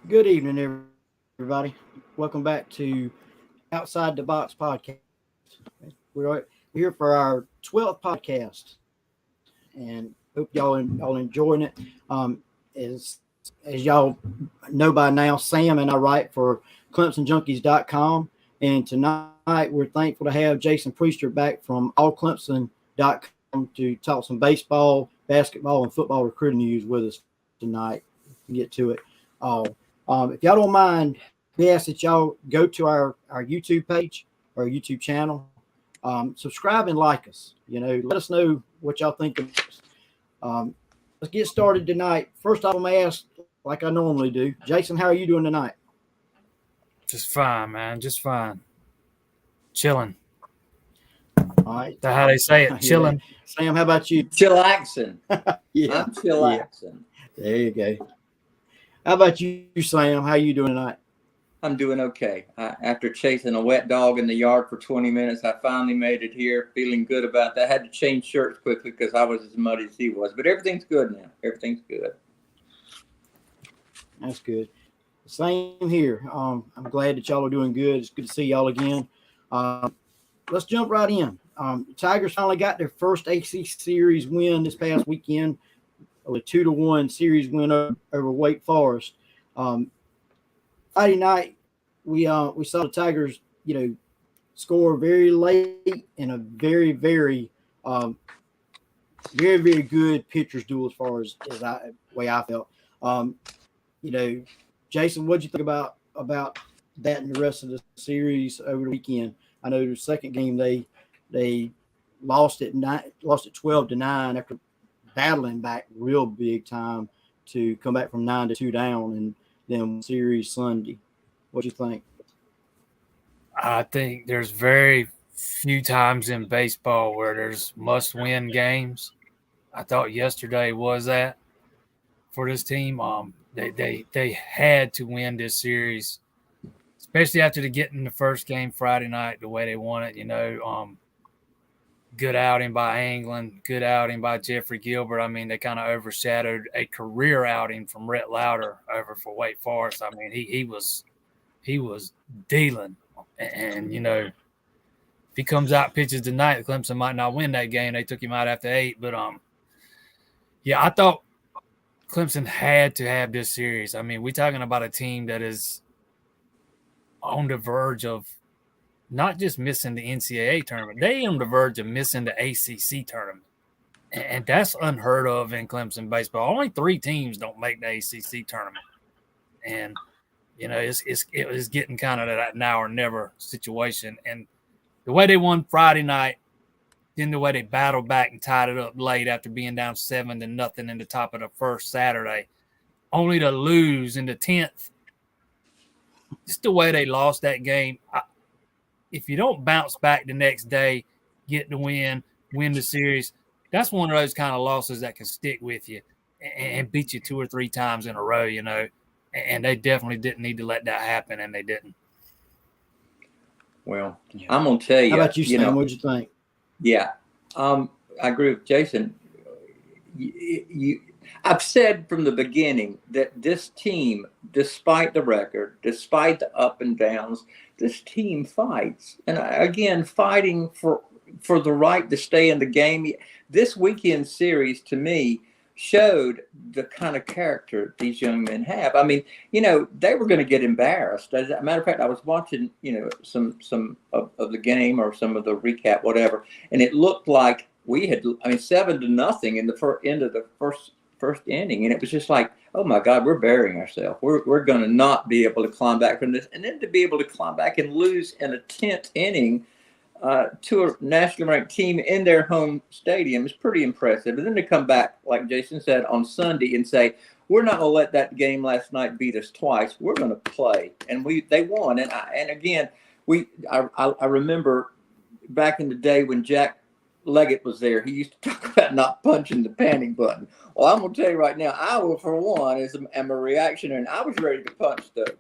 Good evening, everybody. Welcome back to Outside the Box podcast. We're here for our 12th podcast, and hope y'all enjoying it. As y'all know by now, Sam and I write for ClemsonJunkies.com, and tonight we're thankful to have Jason Priester back from AllClemson.com to talk some baseball, basketball, and football recruiting news with us tonight. Get to it all. If y'all don't mind, we ask that y'all go to our YouTube page or YouTube channel, subscribe and like us. Let us know what y'all think of us. Let's get started tonight. First off, I'm going to ask, like I normally do, Jason, how are you doing tonight? Just fine, man. Just fine. Chilling. All right. That's how they say it. Chilling. Sam, how about you? Chillaxing. Yeah. I'm chillaxing. There you go. How about you, Sam? How you doing tonight? I'm doing okay. After chasing a wet dog in the yard for 20 minutes, I finally made it here. Feeling good about that. I had to change shirts quickly because I was as muddy as he was. But everything's good now. Everything's good. That's good. Same here. I'm glad that y'all are doing good. It's good to see y'all again. Let's jump right in. Tigers finally got their first ACC series win this past weekend. A 2-1 series win over Wake Forest. Friday night, we saw the Tigers, score very late in a very, very, very, very good pitchers duel as far as way I felt. Jason, what'd you think about that and the rest of the series over the weekend? I know the second game they lost it 12-9 after battling back real big time to come back from 9-2 down and then series Sunday. What do you think? I think there's very few times in baseball where there's must-win games. I thought yesterday was that for this team. They had to win this series, especially after getting the first game Friday night the way they won it. Good outing by England, good outing by Jeffrey Gilbert. I mean, they kind of overshadowed a career outing from Rhett Lauder over for Wake Forest. I mean, he was dealing, and if he comes out and pitches tonight, Clemson might not win that game. They took him out after 8, but I thought Clemson had to have this series. I mean, we're talking about a team that is on the verge of not just missing the NCAA tournament, they on the verge of missing the ACC tournament. And that's unheard of in Clemson baseball. Only 3 teams don't make the ACC tournament. And, it was getting kind of that now or never situation. And the way they won Friday night, then the way they battled back and tied it up late after being down 7-0 in the top of the first Saturday, only to lose in the 10th. Just the way they lost that game. If you don't bounce back the next day, get the win the series, that's one of those kind of losses that can stick with you and beat you 2 or 3 times in a row, and they definitely didn't need to let that happen, and they didn't. Well, I'm going to tell you. How about you, Sam? What'd you think? Yeah, I agree with Jason. I've said from the beginning that this team, despite the record, despite the up and downs, this team fights. And again, fighting for the right to stay in the game. This weekend series, to me, showed the kind of character these young men have. I mean, they were going to get embarrassed. As a matter of fact, I was watching, some of the game or some of the recap, whatever, and it looked like we had, 7-0 in the end of the first inning, and it was just like, oh my God, we're burying ourselves. We're going to not be able to climb back from this, and then to be able to climb back and lose in a 10th inning to a nationally ranked team in their home stadium is pretty impressive. And then to come back, like Jason said, on Sunday and say, we're not going to let that game last night beat us twice. We're going to play, and they won. And again, I remember back in the day when Jack Leggett was there, he used to talk about not punching the panic button. Well, I'm going to tell you right now, I will, for one, am a reactionary, and I was ready to punch the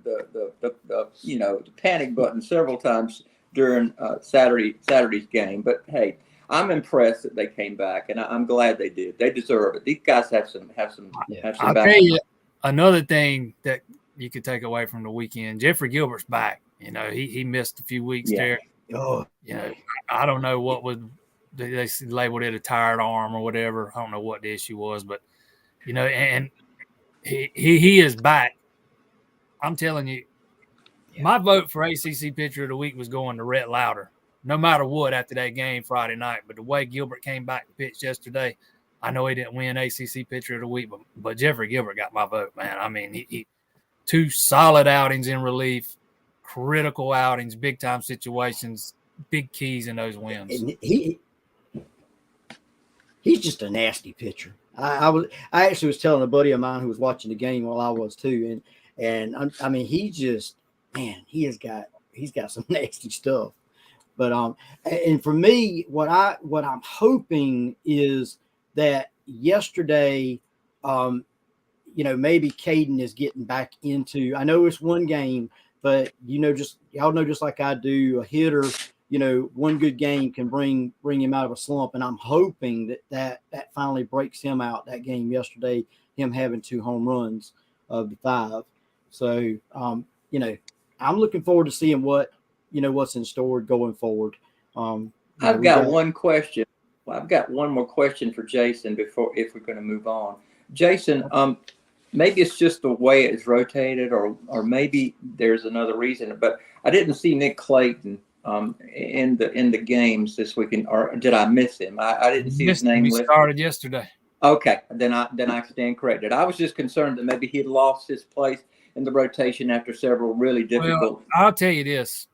panic button several times during Saturday's game. But hey, I'm impressed that they came back, and I'm glad they did. They deserve it. These guys have some. I'll tell you another thing that you could take away from the weekend. Jeffrey Gilbert's back. You know, he missed a few weeks there. Oh, You know, I don't know what they labeled it, a tired arm or whatever. I don't know what the issue was, but you know, and he is back. I'm telling you, my vote for ACC Pitcher of the Week was going to Rhett Lauder, no matter what, after that game Friday night. But the way Gilbert came back to pitch yesterday, I know he didn't win ACC Pitcher of the Week, but Jeffrey Gilbert got my vote, man. I mean, he 2 solid outings in relief, critical outings, big time situations, big keys in those wins. and he's just a nasty pitcher. I actually was telling a buddy of mine who was watching the game while I was too, and I mean, he just, man, he's got some nasty stuff. But and for me, what I'm hoping is that yesterday, you know, maybe Caden is getting back into. I know it's one game, but you know, y'all know, just like I do, a hitter, you know, one good game can bring him out of a slump, and I'm hoping that finally breaks him out. That game yesterday, him having 2 home runs of the 5. So, you know, I'm looking forward to seeing what's in store going forward. I've got one question. Well, I've got one more question for Jason if we're going to move on. Jason, maybe it's just the way it's rotated, or maybe there's another reason. But I didn't see Nick Clayton in the games this weekend, or did I miss him? I didn't see his name listed. He started yesterday. Okay, then I stand corrected. I was just concerned that maybe he'd lost his place in the rotation after several really difficult. Well, I'll tell you this: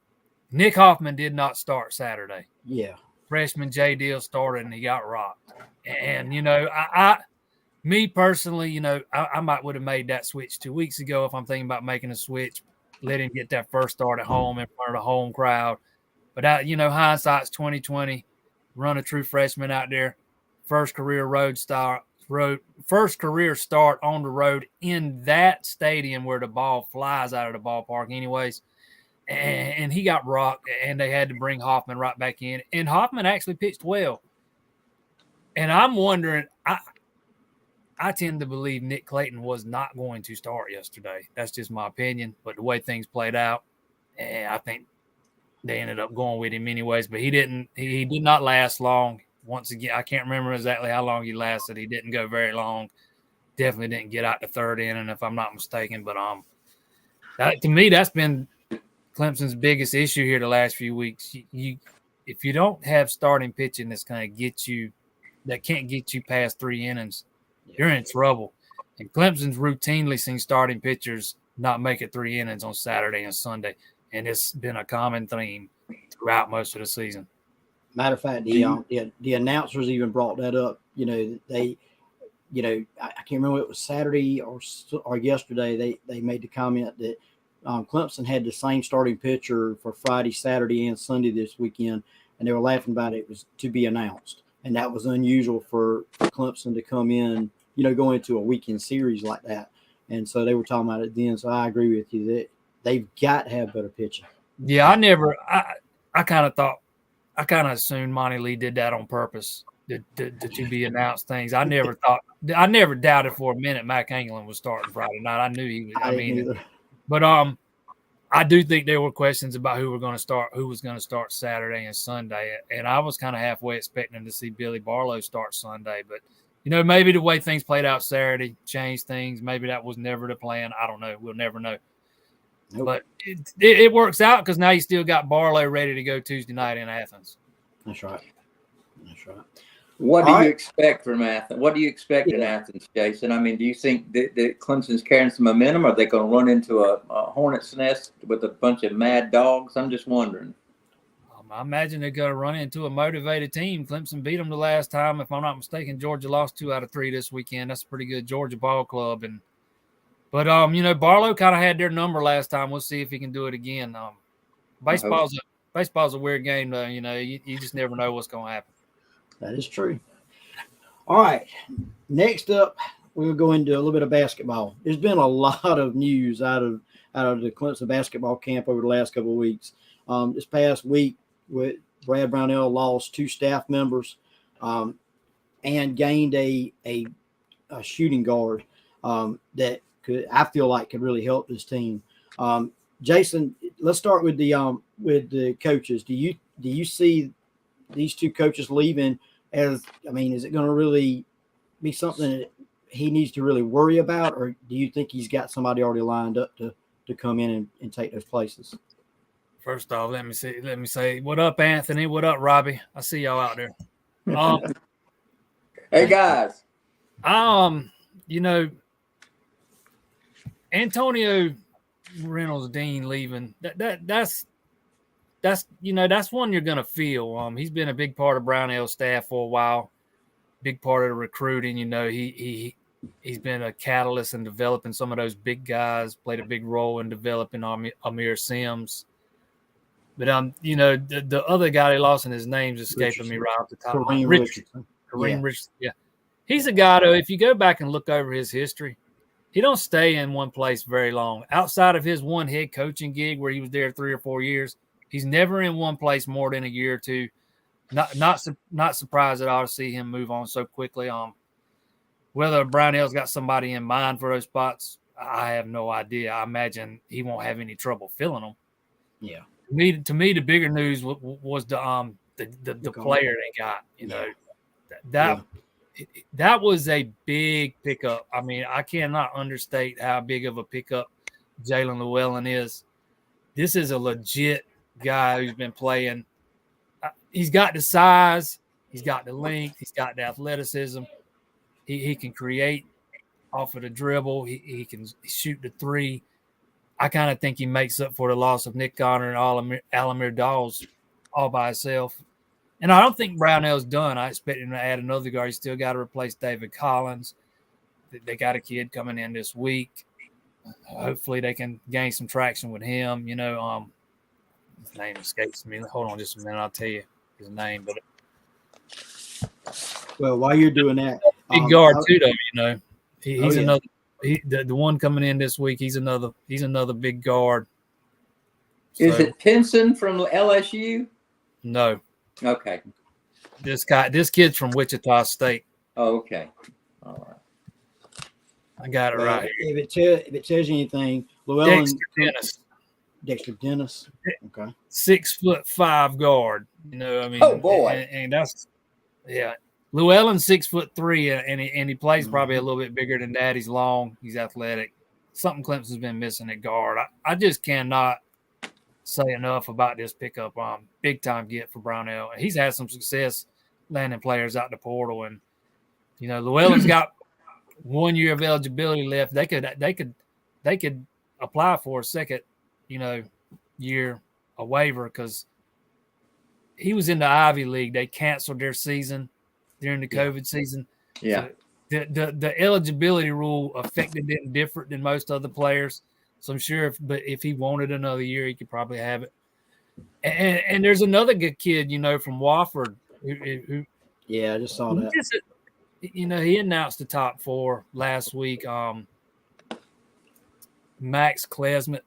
Nick Hoffman did not start Saturday. Yeah, freshman J. Deal started and he got rocked. And you know, me personally, you know, I might would have made that switch 2 weeks ago if I'm thinking about making a switch. Let him get that first start at home in front of the home crowd. But you know, hindsight's 20/20. Run a true freshman out there, first career start on the road in that stadium where the ball flies out of the ballpark, anyways. And he got rocked, and they had to bring Hoffman right back in. And Hoffman actually pitched well. And I'm wondering, I tend to believe Nick Clayton was not going to start yesterday. That's just my opinion. But the way things played out, I think they ended up going with him anyways. But he did not last long. Once again, I can't remember exactly how long he lasted. He didn't go very long. Definitely didn't get out the 3rd inning, if I'm not mistaken. But to me, that's been Clemson's biggest issue here the last few weeks. If you don't have starting pitching that's going to get you, that can't get you past 3 innings, you're in trouble. And Clemson's routinely seen starting pitchers not make it 3 innings on Saturday and Sunday, and it's been a common theme throughout most of the season. Matter of fact, the announcers even brought that up. You know, I can't remember if it was Saturday or yesterday. They made the comment that Clemson had the same starting pitcher for Friday, Saturday, and Sunday this weekend, and they were laughing about it. It was to be announced, and that was unusual for Clemson to come in, you know, going into a weekend series like that. And so they were talking about it then. So I agree with you that they've got to have better pitching. Yeah, I kind of assumed Monty Lee did that on purpose to be announced things. I never doubted for a minute Mac Anglin was starting Friday night. I knew he was. But I do think there were questions about who was going to start Saturday and Sunday, and I was kind of halfway expecting to see Billy Barlow start Sunday. But you know, maybe the way things played out Saturday changed things. Maybe that was never the plan. I don't know. We'll never know. Nope. But it works out because now you still got Barlow ready to go Tuesday night in Athens. That's right. What do you expect from Athens? What do you expect in Athens, Jason? I mean, do you think that Clemson's carrying some momentum? Are they going to run into a hornet's nest with a bunch of mad dogs? I'm just wondering. I imagine they're going to run into a motivated team. Clemson beat them the last time. If I'm not mistaken, Georgia lost 2 out of 3 this weekend. That's a pretty good Georgia ball club. But you know, Barlow kind of had their number last time. We'll see if he can do it again. Baseball's a weird game, though. You know, you just never know what's going to happen. That is true. All right. Next up, we'll go into a little bit of basketball. There's been a lot of news out of the Clemson basketball camp over the last couple of weeks. This past week, Brad Brownell lost 2 staff members and gained a shooting guard that I feel like could really help this team. Jason, let's start with the coaches. Do you see these two coaches leaving as, I mean, is it going to really be something that he needs to really worry about, or do you think he's got somebody already lined up to come in and take those places? First off, let me say, what up, Anthony? What up, Robbie? I see y'all out there. Hey guys. Antonio Reynolds Dean leaving, that's one you're gonna feel. He's been a big part of Brownell's staff for a while, big part of the recruiting. He's been a catalyst in developing some of those big guys, played a big role in developing Amir Sims. But the other guy they lost, and his name's escaping me right off the top. Kareem Richardson. Kareem Richardson. Yeah. He's a guy, though, if you go back and look over his history, he don't stay in one place very long. Outside of his one head coaching gig where he was there 3 or 4 years, he's never in one place more than a year or two. Not surprised at all to see him move on so quickly. Whether Brownell's got somebody in mind for those spots, I have no idea. I imagine he won't have any trouble filling them. Yeah. To me, the bigger news was the player they got. That was a big pickup. I mean, I cannot understate how big of a pickup Jalen Llewellyn is. This is a legit guy who's been playing. He's got the size, he's got the length, he's got the athleticism. He can create off of the dribble. He can shoot the three. I kind of think he makes up for the loss of Nick Connor and Alamir Dawes all by himself. And I don't think Brownell's done. I expect him to add another guard. He's still got to replace David Collins. They got a kid coming in this week. Hopefully they can gain some traction with him. His name escapes me. Hold on just a minute. I'll tell you his name. But well, while you're doing that, big guard too, though. He's another. The one coming in this week. He's another big guard. Is it Pinson from LSU? No. Okay. This kid's from Wichita State. Oh, okay. All right. I got it right here. If it tells you anything, Llewellyn. Dexter Dennis. Okay. 6'5" guard. Oh boy. And that's Llewellyn's 6'3", and he plays probably a little bit bigger than that. He's long. He's athletic. Something Clemson's been missing at guard. I just cannot say enough about this pickup. Big time get for Brownell. He's had some success landing players out the portal, and Llewellyn's got 1 year of eligibility left. They could apply for a second, year a waiver because he was in the Ivy League. They canceled their season during the COVID season. Yeah. So the eligibility rule affected them different than most other players. So I'm sure if he wanted another year, he could probably have it. And there's another good kid, from Wofford who I just saw that. He announced the top 4 last week. Max Klesmet.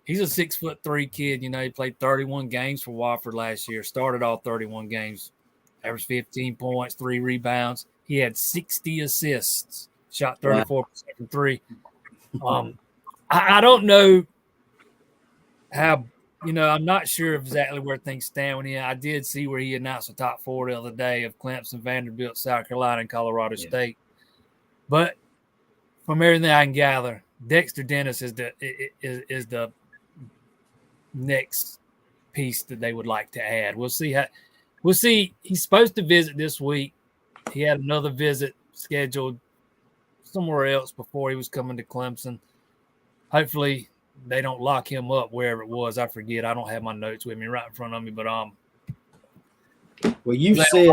He's a 6'3" kid. He played 31 games for Wofford last year. Started all 31 games. Averaged 15 points, 3 rebounds. He had 60 assists. Shot 34% from 3. I don't know how, I'm not sure exactly where things stand with him. I did see where he announced the top 4 the other day of Clemson, Vanderbilt, South Carolina, and Colorado State. But from everything I can gather, Dexter Dennis is the next piece that they would like to add. We'll see. He's supposed to visit this week. He had another visit scheduled somewhere else before he was coming to Clemson. Hopefully they don't lock him up wherever it was. I forget. I don't have my notes with me right in front of me, but well, you said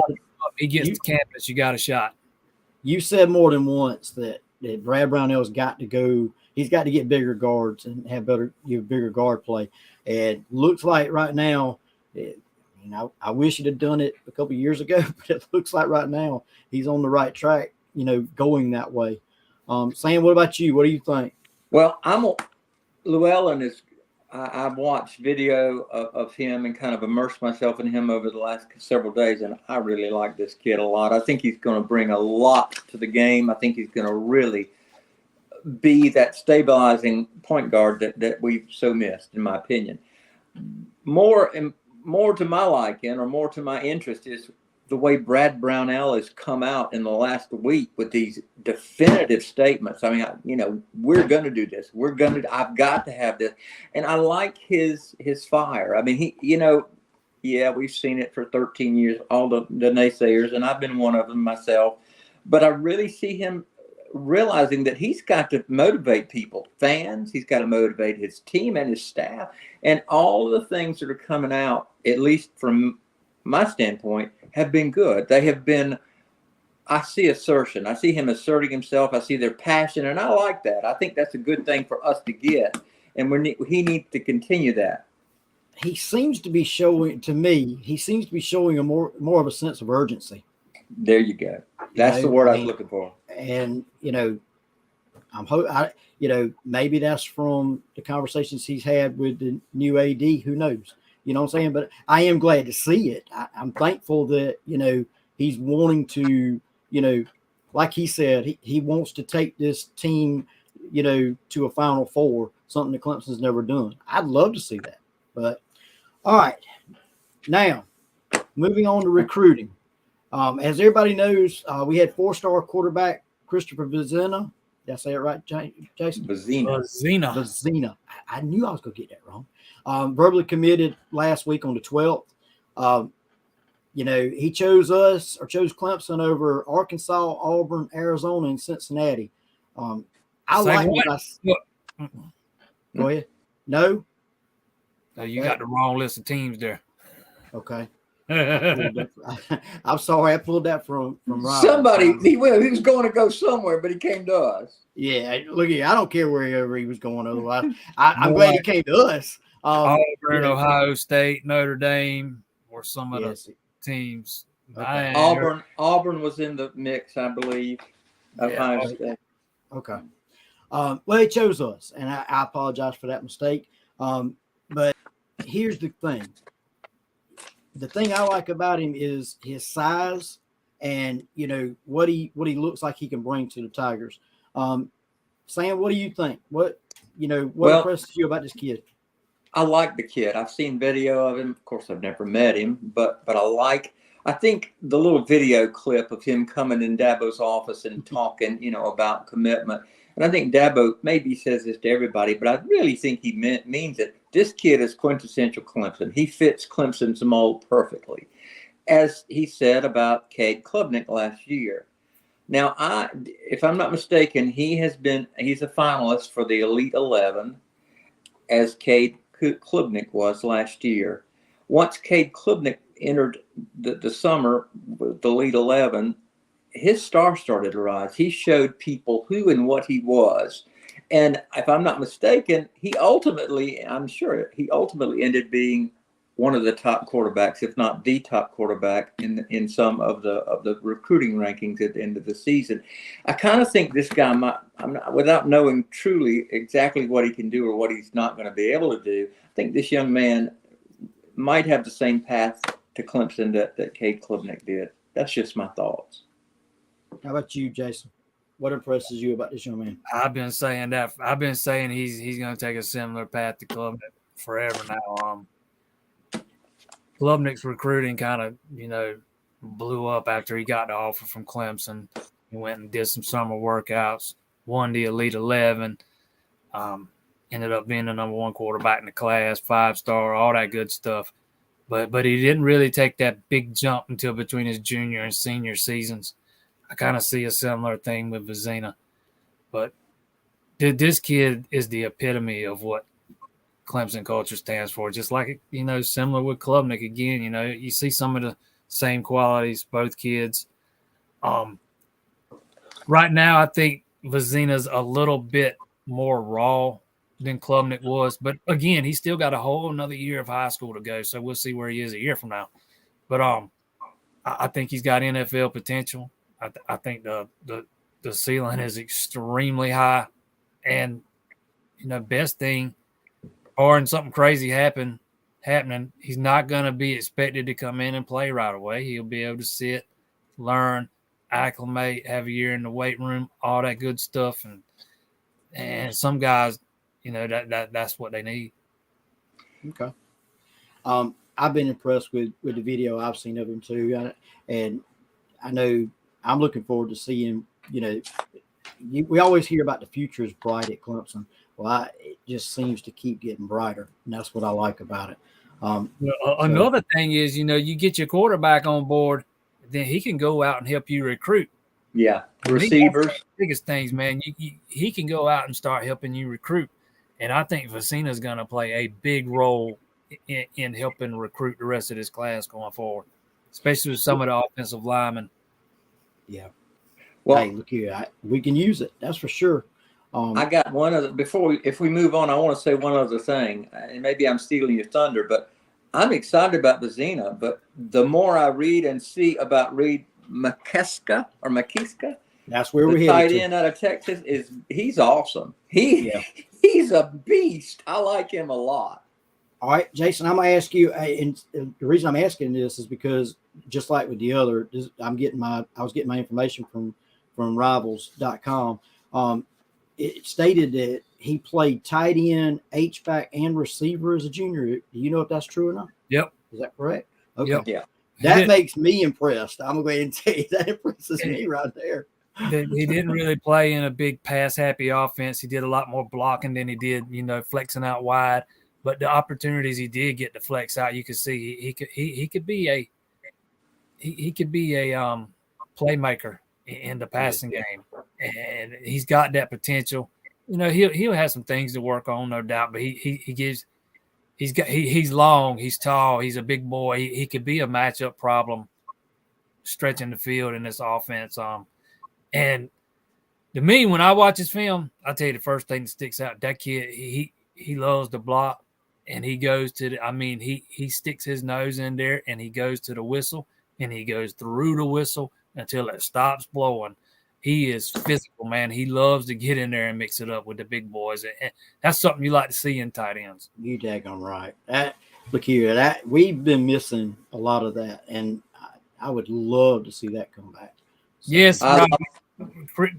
he gets to campus, you got a shot. You said more than once that Brad Brownell's got to go. He's got to get bigger guards and have bigger guard play. And looks like right now, I wish he'd have done it a couple of years ago, but it looks like right now he's on the right track, going that way. Sam, what about you? What do you think? Well, Llewellyn is. I've watched video of him and kind of immersed myself in him over the last several days, and I really like this kid a lot. I think he's going to bring a lot to the game. I think he's going to really be that stabilizing point guard that we've so missed, in my opinion. More to my liking, or more to my interest, is the way Brad Brownell has come out in the last week with these definitive statements. I mean, we're going to do this. I've got to have this. And I like his fire. I mean, yeah, we've seen it for 13 years, all the naysayers, and I've been one of them myself. But I really see him realizing that he's got to motivate people, fans. He's got to motivate his team and his staff. And all of the things that are coming out, at least from my standpoint, have been good. They have been, I see assertion. I see him asserting himself. I see their passion, and I like that. I think that's a good thing for us to get, and he needs to continue that. He seems to be showing, to me, a more of a sense of urgency. There you go. That's the word I was looking for. And, maybe that's from the conversations he's had with the new AD. Who knows? You know what I'm saying? But I am glad to see it. I'm thankful that, he's wanting to, like he said, he wants to take this team, to a Final Four, something that Clemson's never done. I'd love to see that. But, all right. Now, moving on to recruiting. As everybody knows, we had 4-star quarterback Christopher Vizina. Did I say it right, Jason? Vizina. I knew I was going to get that wrong. Verbally committed last week on the 12th. He chose Clemson over Arkansas, Auburn, Arizona, and Cincinnati. Go ahead. No, you got the wrong list of teams there. Okay. I'm sorry, I pulled that from Rob. Somebody he was going to go somewhere, but he came to us. Yeah, look here. I don't care wherever he was going. Otherwise, I'm glad he came to us. Auburn, Ohio State, Notre Dame, or some of the teams. Okay. Auburn was in the mix, I believe. Ohio State. Okay. Well, he chose us, and I apologize for that mistake. But here's the thing. The thing I like about him is his size and, what he looks like he can bring to the Tigers. Sam, what do you think? What impresses you about this kid? I like the kid. I've seen video of him. Of course, I've never met him, but I think the little video clip of him coming in Dabo's office and talking, about commitment. And I think Dabo maybe says this to everybody, but I really think he means it. This kid is quintessential Clemson. He fits Clemson's mold perfectly, as he said about Cade Klubnik last year. Now, if I'm not mistaken, he's a finalist for the Elite 11, as Cade Klubnik was last year. Once Cade Klubnik entered the summer with the Elite 11, his star started to rise. He showed people who and what he was. And if I'm not mistaken, he ultimately ended being one of the top quarterbacks, if not the top quarterback in some of the recruiting rankings at the end of the season. I kind of think this guy without knowing truly exactly what he can do or what he's not going to be able to do, I think this young man might have the same path to Clemson that Cade Klubnik did. That's just my thoughts. How about you, Jason? What impresses you about this young man? I've been saying that. I've been saying he's going to take a similar path to Klubnik forever now. Klubnik's recruiting kind of, blew up after he got the offer from Clemson. He went and did some summer workouts, won the Elite 11, ended up being the number one quarterback in the class, 5-star, all that good stuff. But he didn't really take that big jump until between his junior and senior seasons. I kind of see a similar thing with Vizina. But this kid is the epitome of what Clemson culture stands for. Just like, similar with Klubnik again, you see some of the same qualities, both kids. Right now, I think Vizina's a little bit more raw than Klubnik was. But again, he's still got a whole another year of high school to go. So we'll see where he is a year from now. But I think he's got NFL potential. I think the ceiling is extremely high. And, best thing, barring something crazy happening, he's not going to be expected to come in and play right away. He'll be able to sit, learn, acclimate, have a year in the weight room, all that good stuff. And and some guys, that's what they need. Okay. I've been impressed with the video I've seen of him too, and I know I'm looking forward to seeing. We always hear about the future is bright at Clemson. Well, it just seems to keep getting brighter, and that's what I like about it. Another thing is, you get your quarterback on board, then he can go out and help you recruit. Yeah, receivers. Biggest things, man. He can go out and start helping you recruit, and I think Vicina's going to play a big role in helping recruit the rest of this class going forward, especially with some of the offensive linemen. Yeah. Well, hey, look here, we can use it. That's for sure. I got one other if we move on. I want to say one other thing, and maybe I'm stealing your thunder, but I'm excited about Vicina. But the more I read and see about Reed McKiska, that's where we're headed. Tight end out of Texas he's awesome. He's a beast. I like him a lot. All right, Jason, I'm gonna ask you, and the reason I'm asking this is because just like with the other, I was getting my information from Rivals.com. It stated that he played tight end, H-back, and receiver as a junior. Do you know if that's true or not? Yep. Is that correct? Okay. Yep. Yeah. That makes me impressed. I'm going to tell you that impresses me right there. He didn't really play in a big pass-happy offense. He did a lot more blocking than he did, flexing out wide. But the opportunities he did get to flex out, you could see he could be a playmaker in the passing game, and he's got that potential. He'll have some things to work on, no doubt. But he's long, he's tall, he's a big boy. He could be a matchup problem, stretching the field in this offense. And to me, when I watch his film, I'll tell you the first thing that sticks out. That kid, he loves to block, and he goes to he sticks his nose in there, and he goes to the whistle, and he goes through the whistle until it stops blowing. He is physical, man. He loves to get in there and mix it up with the big boys. And that's something you like to see in tight ends. You daggone right. Look here, we've been missing a lot of that, and I would love to see that come back. So, yes,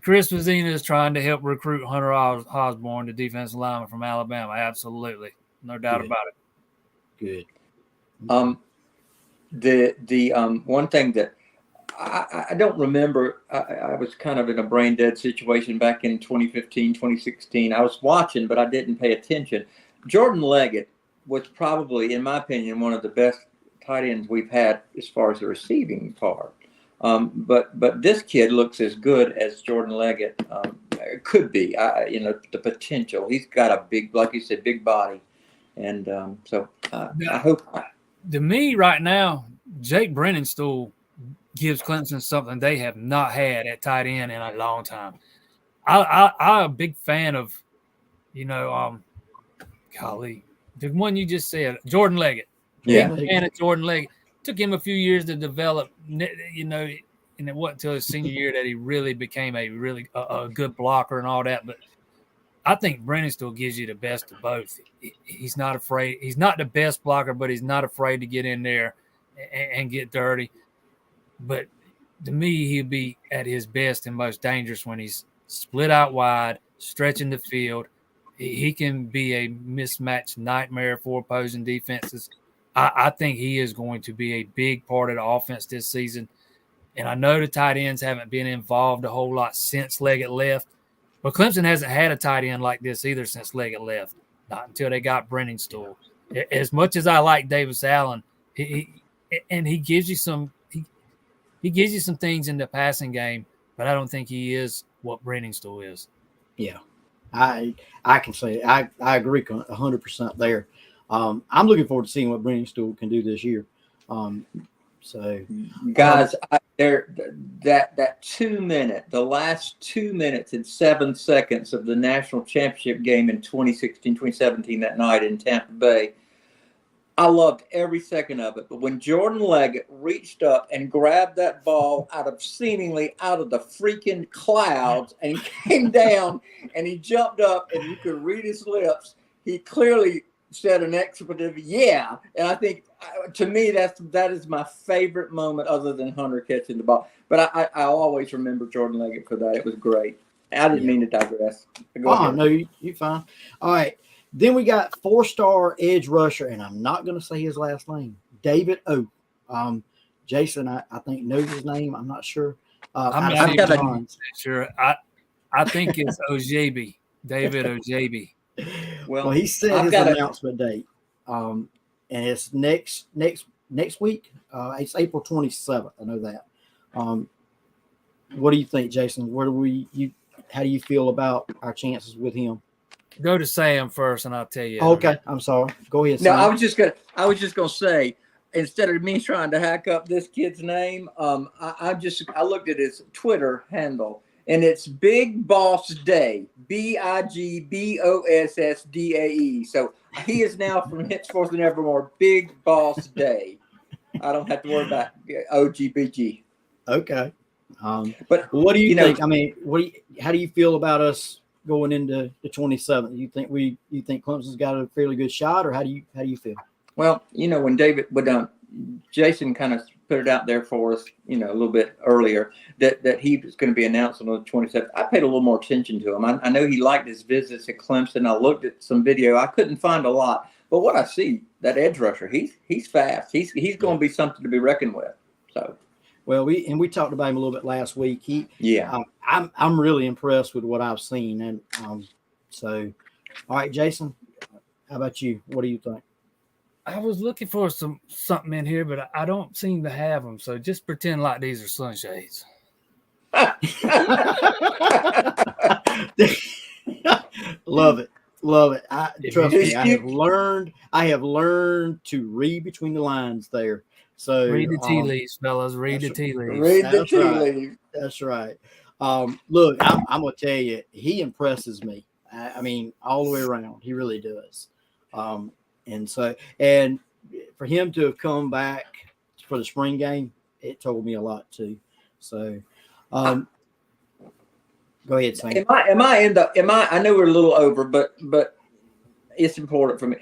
Chris Vicina is trying to help recruit Hunter Osborne, the defensive lineman from Alabama. Absolutely, no doubt about it. Good. The one thing that I don't remember, I was kind of in a brain dead situation back in 2015, 2016. I was watching, but I didn't pay attention. Jordan Leggett was probably, in my opinion, one of the best tight ends we've had as far as the receiving part. But this kid looks as good as Jordan Leggett could be. The potential. He's got a big, like you said, big body, and I hope. To me, right now, Jake Brennanstool gives Clemson something they have not had at tight end in a long time. I'm a big fan of, golly, the one you just said, Jordan Leggett. Yeah, big fan of Jordan Leggett. Took him a few years to develop, and it wasn't until his senior year that he really became a good blocker and all that. But I think Brennan still gives you the best of both. He's not afraid. He's not the best blocker, but he's not afraid to get in there and get dirty. But to me, he'll be at his best and most dangerous when he's split out wide, stretching the field. He can be a mismatched nightmare for opposing defenses. I think he is going to be a big part of the offense this season. And I know the tight ends haven't been involved a whole lot since Leggett left. But Clemson hasn't had a tight end like this either since Leggett left, not until they got Brennanstool. As much as I like Davis Allen, he gives you some he gives you some things in the passing game, but I don't think he is what Brennanstool is. Yeah, I can say I agree 100% there. I'm looking forward to seeing what Brennanstool can do this year. So, guys, that 2 minute, the last 2 minutes and 7 seconds of the national championship game in 2016, 2017, that night in Tampa Bay, I loved every second of it. But when Jordan Leggett reached up and grabbed that ball seemingly out of the freaking clouds and came down and he jumped up and you could read his lips, he clearly said an expletive, yeah. And I think, to me, that is my favorite moment other than Hunter catching the ball. But I always remember Jordan Leggett for that. It was great. I didn't mean to digress. Go ahead. No, you fine. All right. Then we got 4-star edge rusher, and I'm not going to say his last name, David O. Jason, I think knows his name. I'm not sure. I'm not even sure. I think it's Ojebi, David Ojebi. Well, he said his announcement date, and it's next week. It's April 27th. I know that. What do you think, Jason? How do you feel about our chances with him? Go to Sam first, and I'll tell you. Okay, I'm sorry. Go ahead, Sam. No, I was just gonna say, instead of me trying to hack up this kid's name, I looked at his Twitter handle, and it's Big Boss Day, BIGBOSSDAE. So he is now from henceforth and evermore Big Boss Day. I don't have to worry about OGBG. Okay. But what do you think? I mean, how do you feel about us going into the 27th? You think Clemson's got a fairly good shot, or how do you feel? Well, when Jason kind of put it out there for us, a little bit earlier that he was going to be announced on the 27th. I paid a little more attention to him. I know he liked his visits at Clemson. I looked at some video. I couldn't find a lot, but what I see, that edge rusher, he's fast. He's going to be something to be reckoned with. So. Well, we talked about him a little bit last week. I'm really impressed with what I've seen, and so, all right, Jason, how about you? What do you think? I was looking for something in here, but I don't seem to have them. So just pretend like these are sunshades. Love it. Trust me, I have learned to read between the lines there. So read the tea leaves, fellas. Read the tea leaves. Read the tea leaves. That's right. Look, I'm gonna tell you, he impresses me. I mean, all the way around, he really does. And for him to have come back for the spring game, it told me a lot too. So, go ahead, Sam. I know we're a little over, but it's important for me.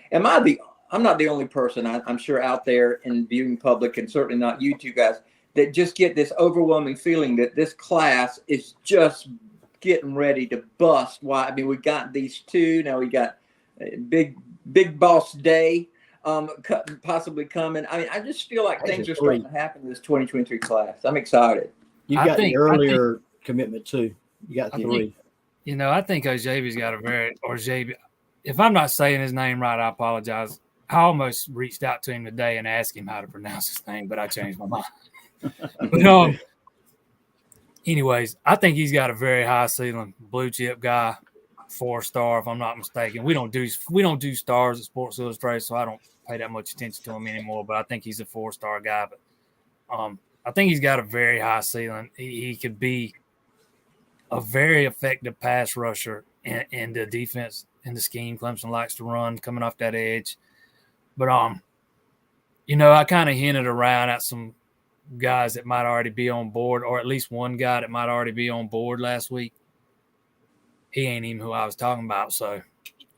I'm not the only person, I'm sure, out there in the viewing public, and certainly not you two guys, that just get this overwhelming feeling that this class is just getting ready to bust. Why? I mean, we got these two. Now we got Big Boss Day possibly coming. I mean, I just feel like things are starting to happen in this 2023 class. I'm excited. You got the earlier commitment too. You got 3. I think Ojebi's got Ojebi. If I'm not saying his name right, I apologize. I almost reached out to him today and asked him how to pronounce his name, but I changed my mind. But anyways, I think he's got a very high ceiling, blue chip guy, 4-star if I'm not mistaken. We don't do stars at Sports Illustrated, so I don't pay that much attention to him anymore. But I think he's a 4-star guy. But I think he's got a very high ceiling. He could be a very effective pass rusher in the defense, in the scheme Clemson likes to run, coming off that edge. But I kind of hinted around at some guys that might already be on board, or at least one guy that might already be on board last week. He ain't even who I was talking about. So,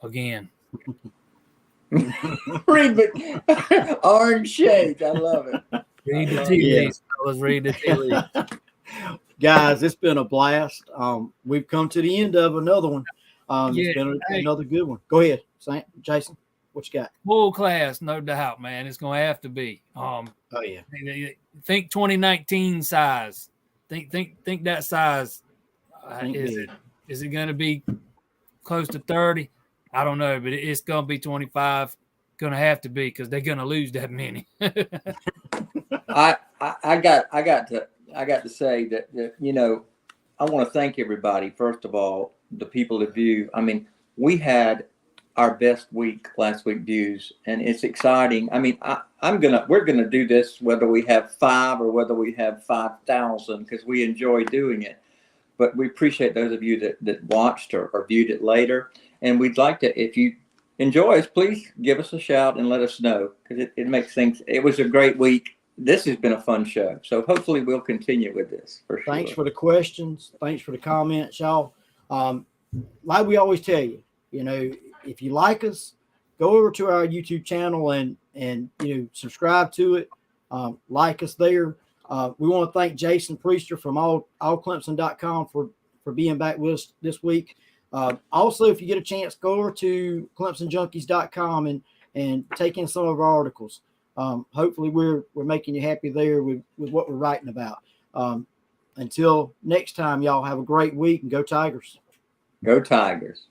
again. Read the orange shades. I love it. Read the tea leaves, fellas. Read the tea leaves. Guys, it's been a blast. We've come to the end of another one. It's been another good one. Go ahead, Jason. What you got? Full class, no doubt, man. It's going to have to be. Think 2019 size. Think that size. Is it going to be close to 30? I don't know, but it's going to be 25. Going to have to be, because they're going to lose that many. I got to say that I want to thank everybody. First of all, the people that view. I mean, we had our best week last week views, and it's exciting. I mean, we're gonna do this whether we have 5 or whether we have 5,000, because we enjoy doing it. But we appreciate those of you that watched or viewed it later, and we'd like to, if you enjoy us, please give us a shout and let us know, because it makes things. It was a great week. This has been a fun show, so hopefully we'll continue with this. For sure. Thanks for the questions. Thanks for the comments, y'all. Like we always tell you, if you like us, go over to our YouTube channel and subscribe to it. Like us there. We want to thank Jason Priester from allclemson.com for for being back with us this week. Also, if you get a chance, go over to ClemsonJunkies.com and take in some of our articles. Hopefully, we're making you happy there with what we're writing about. Until next time, y'all have a great week and go Tigers. Go Tigers.